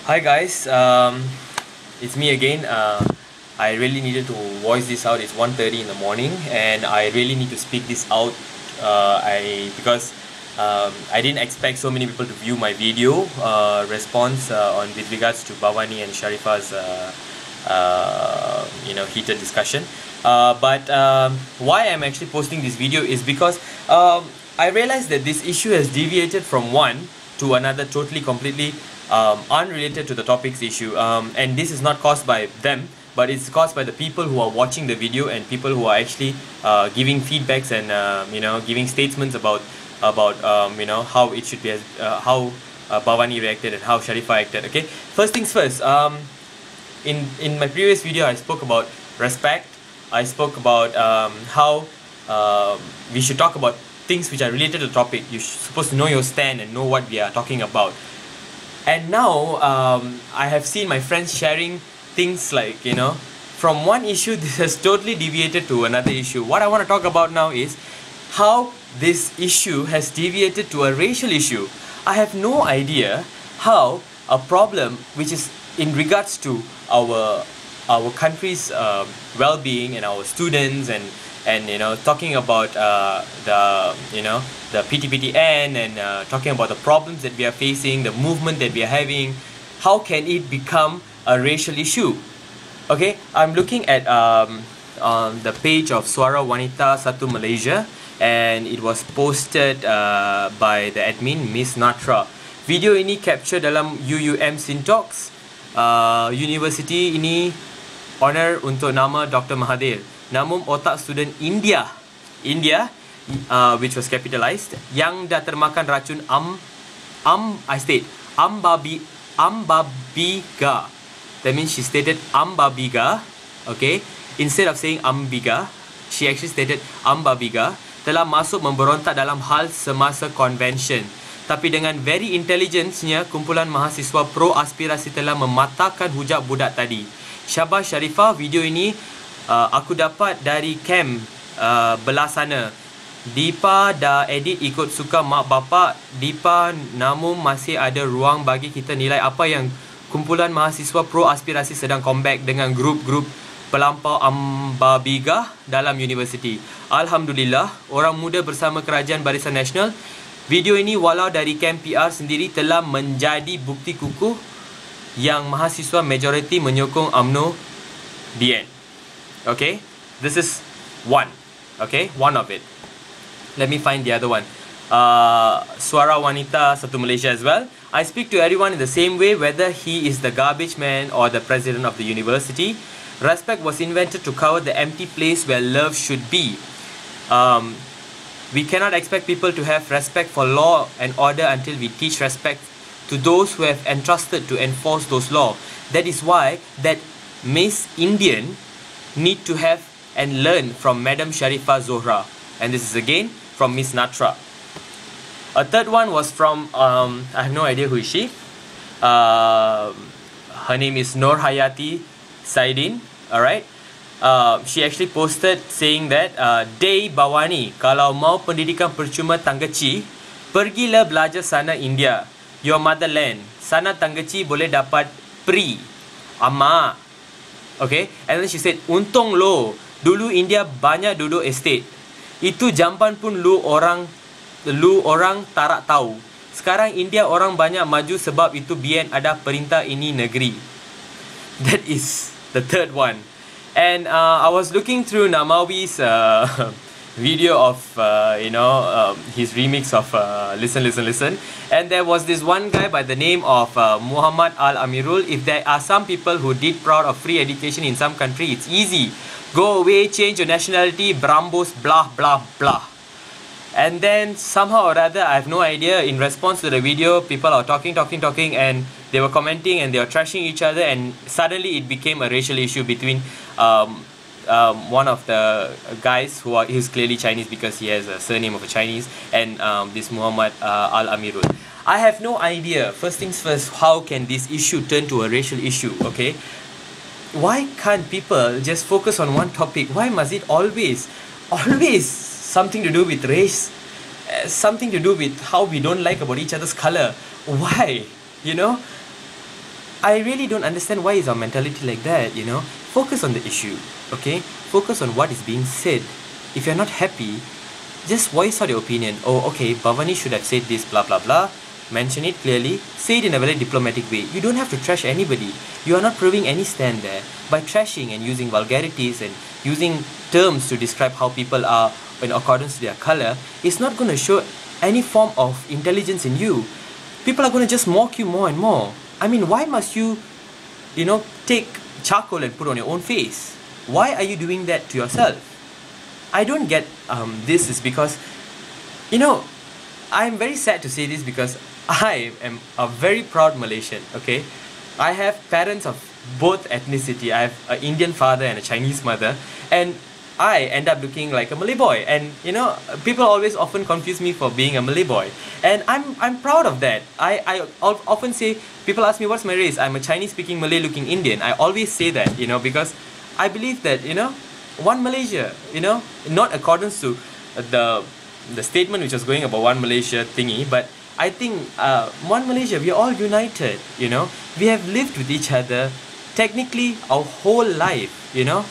Hi guys, it's me again. I really needed to voice this out. It's 1:30 in the morning and I really need to speak this out because I didn't expect so many people to view my video response on with regards to Bawani and Sharifah's heated discussion. But why I'm actually posting this video is because I realized that this issue has deviated from one to another totally completely unrelated to the topics issue, and this is not caused by them, but it's caused by the people who are watching the video and people who are actually giving feedbacks and giving statements about how it should be, how Bawani reacted and how Sharifah acted. Okay, first things first. In my previous video I spoke about respect. I spoke about how we should talk about things which are related to the topic. You're supposed to know your stand and know what we are talking about. And now I have seen my friends sharing things like, from one issue this has totally deviated to another issue. What I want to talk about now is how this issue has deviated to a racial issue. I have no idea how a problem which is in regards to our country's well-being and our students and talking about the PTPTN and talking about the problems that we are facing, the movement that we are having, how can it become a racial issue? Okay, I'm looking at the page of Suara Wanita Satu Malaysia, and it was posted by the admin Miss Natra. Video ini capture dalam UUM Syntax. University ini honor untuk nama Dr. Mahathir. Namun otak student India, which was capitalized, yang dah termakan racun ambabiga. That means she stated ambabiga. Okay, instead of saying ambiga, she actually stated ambabiga, telah masuk memberontak dalam hal semasa convention. Tapi dengan very intelligence-nya, kumpulan mahasiswa pro aspirasi telah mematahkan hujah budak tadi. Syabas Sharifah, video ini aku dapat dari camp belah sana. Dipa dah edit ikut suka mak bapak Dipa, namun masih ada ruang bagi kita nilai apa yang kumpulan mahasiswa pro aspirasi sedang comeback dengan grup-grup pelampau ambabiga dalam universiti. Alhamdulillah, orang muda bersama Kerajaan Barisan Nasional. Video ini walau dari camp PR sendiri telah menjadi bukti kukuh yang mahasiswa majoriti menyokong UMNO. The end. Okay, this is one. Okay, one of it. Let me find the other one. Suara Wanita Satu Malaysia as well. I speak to everyone in the same way, whether he is the garbage man or the president of the university. Respect was invented to cover the empty place where love should be. We cannot expect people to have respect for law and order until we teach respect to those who have entrusted to enforce those laws. That is why that Miss Indian need to have and learn from Madam Sharifah Zohra. And this is again from Miss Natra. A third one was from, I have no idea who is she. Her name is Nur Hayati Saidin. Alright. She actually posted saying that Day Bawani, kalau mau pendidikan percuma Tanggaci, pergilah belajar sana India, your motherland. Sana Tanggaci boleh dapat free. Ama. Okay, and then she said, untung lo, dulu India banyak duduk estate. Itu jamban pun lu orang tarak tahu. Sekarang India orang banyak maju sebab itu BN ada perintah ini negeri. That is the third one. And I was looking through Namawi's video of his remix of Listen, and there was this one guy by the name of Muhammad Al Amirul. If there are some people who did proud of free education in some country, it's easy. Go away, change your nationality, brambos, blah blah blah. And then somehow or other, I have no idea, in response to the video, people are talking, and they were commenting and they were trashing each other, and suddenly it became a racial issue between one of the guys who is clearly Chinese because he has a surname of a Chinese, and this Muhammad Al Amirul. I have no idea, first things first, how can this issue turn to a racial issue, okay? Why can't people just focus on one topic? Why must it always something to do with race, something to do with how we don't like about each other's color? Why? I really don't understand why is our mentality like that, you know. Focus on the issue, okay? Focus on what is being said. If you're not happy, just voice out your opinion. Oh, okay, Bawani should have said this, blah, blah, blah. Mention it clearly. Say it in a very diplomatic way. You don't have to trash anybody. You are not proving any stand there. By trashing and using vulgarities and using terms to describe how people are in accordance to their color, it's not going to show any form of intelligence in you. People are going to just mock you more and more. I mean, why must you, you know, take charcoal and put on your own face? Why are you doing that to yourself? I don't get this is because, you know, I'm very sad to say this because I am a very proud Malaysian, okay? I have parents of both ethnicity. I have an Indian father and a Chinese mother, and I end up looking like a Malay boy. And you know, people always often confuse me for being a Malay boy, and I'm proud of that. I often say, people ask me what's my race. I'm a Chinese speaking Malay looking Indian. I always say that, you know, because I believe that, you know, one Malaysia, you know, not accordance to the statement which was going about one Malaysia thingy, but I think one Malaysia, we are all united, you know. We have lived with each other technically our whole life, you know.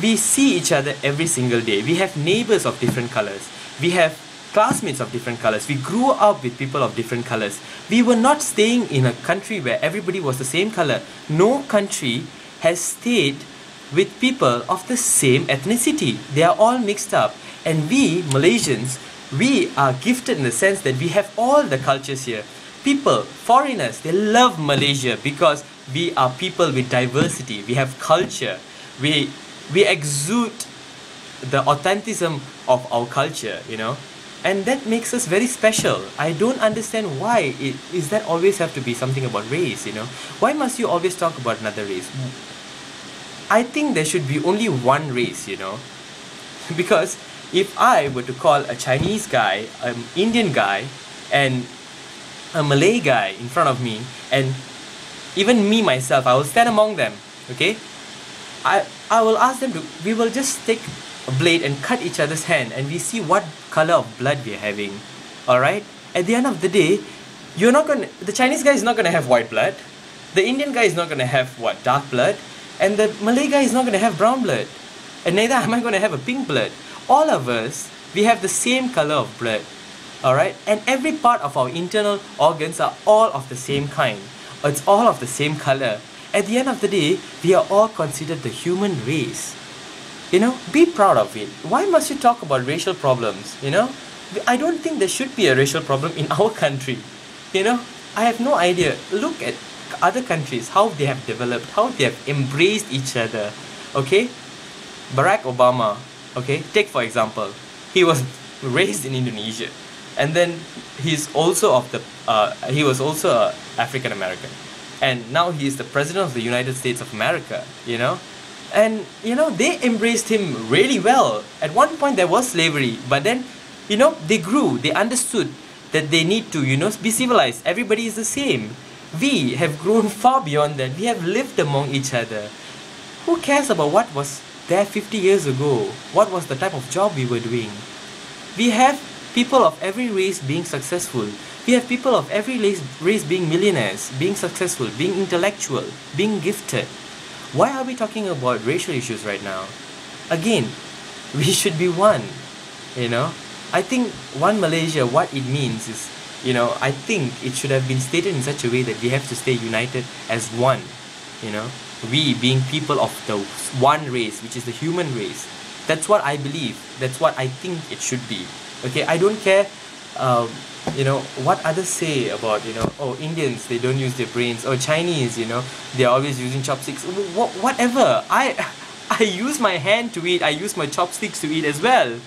We see each other every single day. We have neighbors of different colors. We have classmates of different colors. We grew up with people of different colors. We were not staying in a country where everybody was the same color. No country has stayed with people of the same ethnicity. They are all mixed up. And we, Malaysians, we are gifted in the sense that we have all the cultures here. People, foreigners, they love Malaysia because we are people with diversity. We have culture. We exude the authenticism of our culture, you know. And that makes us very special. I don't understand why is that always have to be something about race, you know. Why must you always talk about another race? I think there should be only one race, you know. Because if I were to call a Chinese guy, an Indian guy, and a Malay guy in front of me, and even me myself, I will stand among them, okay? I will ask them to, we will just take a blade and cut each other's hand, and we see what color of blood we are having, alright? At the end of the day, the Chinese guy is not gonna have white blood, the Indian guy is not gonna have what, dark blood, and the Malay guy is not gonna have brown blood, and neither am I gonna have a pink blood. All of us, we have the same color of blood, alright? And every part of our internal organs are all of the same kind. It's all of the same color. At the end of the day, we are all considered the human race. You know, be proud of it. Why must you talk about racial problems, you know? I don't think there should be a racial problem in our country. You know, I have no idea. Look at other countries, how they have developed, how they have embraced each other, okay? Barack Obama, okay, take for example, he was raised in Indonesia, and then he was also African American, and now he is the president of the United States of America, you know. And you know, they embraced him really well. At one point there was slavery, but then, you know, they grew, they understood that they need to, you know, be civilized. Everybody is the same. We have grown far beyond that. We have lived among each other. Who cares about what was there 50 years ago? What was the type of job we were doing? We have people of every race being successful. We have people of every race being millionaires, being successful, being intellectual, being gifted. Why are we talking about racial issues right now? Again, we should be one, you know. I think one Malaysia, what it means is, you know, I think it should have been stated in such a way that we have to stay united as one, you know. We being people of the one race, which is the human race. That's what I believe. That's what I think it should be. Okay, I don't care, you know, what others say about, you know, oh, Indians, they don't use their brains, or Chinese, you know, they're always using chopsticks. Whatever. I use my hand to eat. I use my chopsticks to eat as well.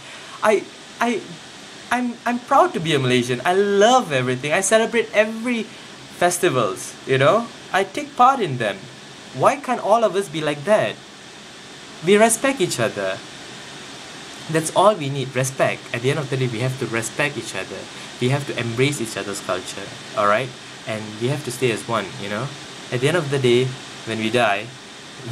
I'm proud to be a Malaysian. I love everything. I celebrate every festivals, you know. I take part in them. Why can't all of us be like that? We respect each other. That's all we need, respect. At the end of the day, we have to respect each other. We have to embrace each other's culture, alright? And we have to stay as one, you know? At the end of the day, when we die,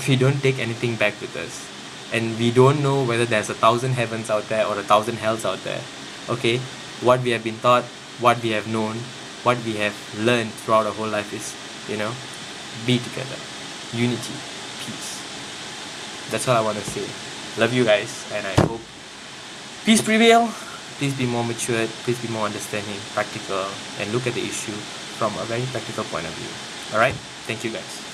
we don't take anything back with us. And we don't know whether there's 1,000 heavens out there or 1,000 hells out there. Okay? What we have been taught, what we have known, what we have learned throughout our whole life is, you know, be together. Unity, peace. That's all I want to say. Love you guys, and I hope peace prevail. Please be more matured, please be more understanding, practical, and look at the issue from a very practical point of view. Alright? Thank you guys.